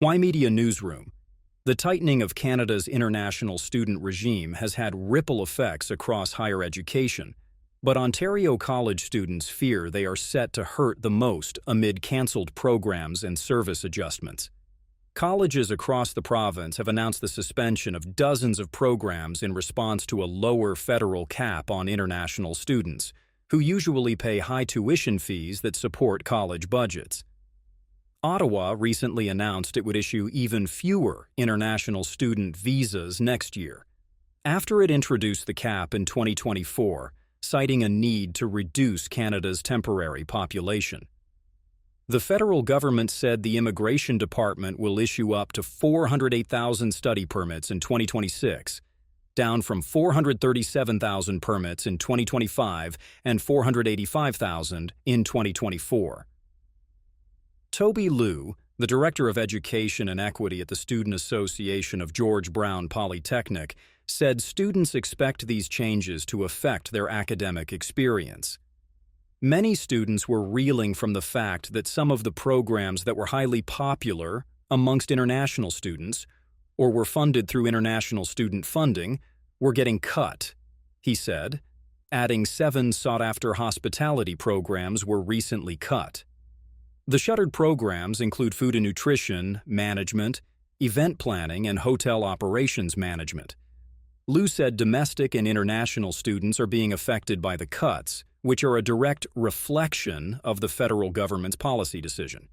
Ymedia Newsroom. The tightening of Canada's international student regime has had ripple effects across higher education, but Ontario college students fear they are set to hurt the most amid cancelled programs and service adjustments. Colleges across the province have announced the suspension of dozens of programs in response to a lower federal cap on international students, who usually pay high tuition fees that support college budgets. Ottawa recently announced it would issue even fewer international student visas next year, after it introduced the cap in 2024, citing a need to reduce Canada's temporary population. The federal government said the Immigration Department will issue up to 408,000 study permits in 2026, down from 437,000 permits in 2025 and 485,000 in 2024. Toby Liu, the Director of Education and Equity at the Student Association of George Brown Polytechnic, said students expect these changes to affect their academic experience. Many students were reeling from the fact that some of the programs that were highly popular amongst international students, or were funded through international student funding, were getting cut, he said, adding 7 sought-after hospitality programs were recently cut. The shuttered programs include food and nutrition management, event planning, and hotel operations management. Liu said domestic and international students are being affected by the cuts, which are a direct reflection of the federal government's policy decision.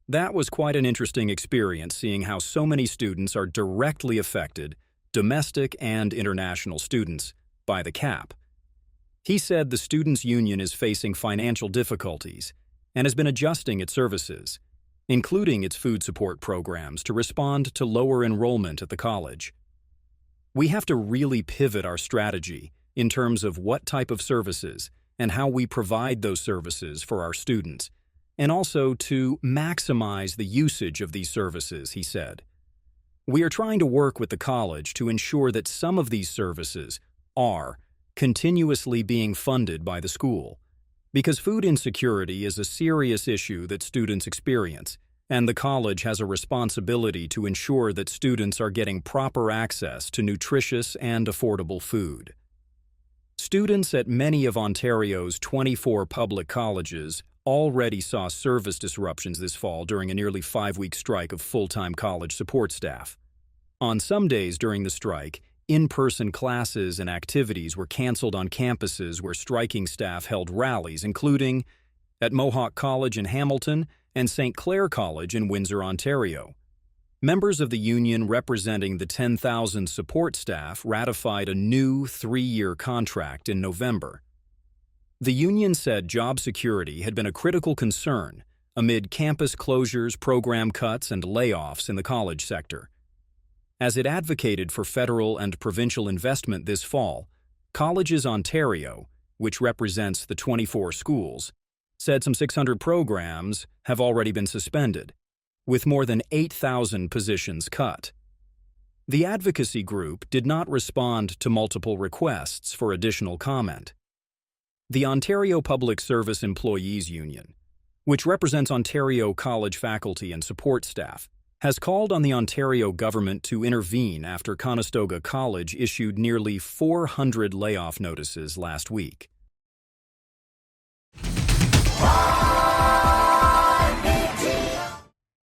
That was quite an interesting experience, seeing how so many students are directly affected, domestic and international students, by the cap. He said the Students' Union is facing financial difficulties and has been adjusting its services, including its food support programs, to respond to lower enrollment at the college. We have to really pivot our strategy in terms of what type of services and how we provide those services for our students, and also to maximize the usage of these services, he said. We are trying to work with the college to ensure that some of these services are continuously being funded by the school, because food insecurity is a serious issue that students experience, and the college has a responsibility to ensure that students are getting proper access to nutritious and affordable food. Students at many of Ontario's 24 public colleges already saw service disruptions this fall during a nearly 5-week strike of full-time college support staff. On some days during the strike, in-person classes and activities were canceled on campuses where striking staff held rallies, including at Mohawk College in Hamilton and St. Clair College in Windsor, Ontario. Members of the union representing the 10,000 support staff ratified a new 3-year contract in November. The union said job security had been a critical concern amid campus closures, program cuts, and layoffs in the college sector. As it advocated for federal and provincial investment this fall, Colleges Ontario, which represents the 24 schools, said some 600 programs have already been suspended, with more than 8,000 positions cut. The advocacy group did not respond to multiple requests for additional comment. The Ontario Public Service Employees Union, which represents Ontario college faculty and support staff, has called on the Ontario government to intervene after Conestoga College issued nearly 400 layoff notices last week.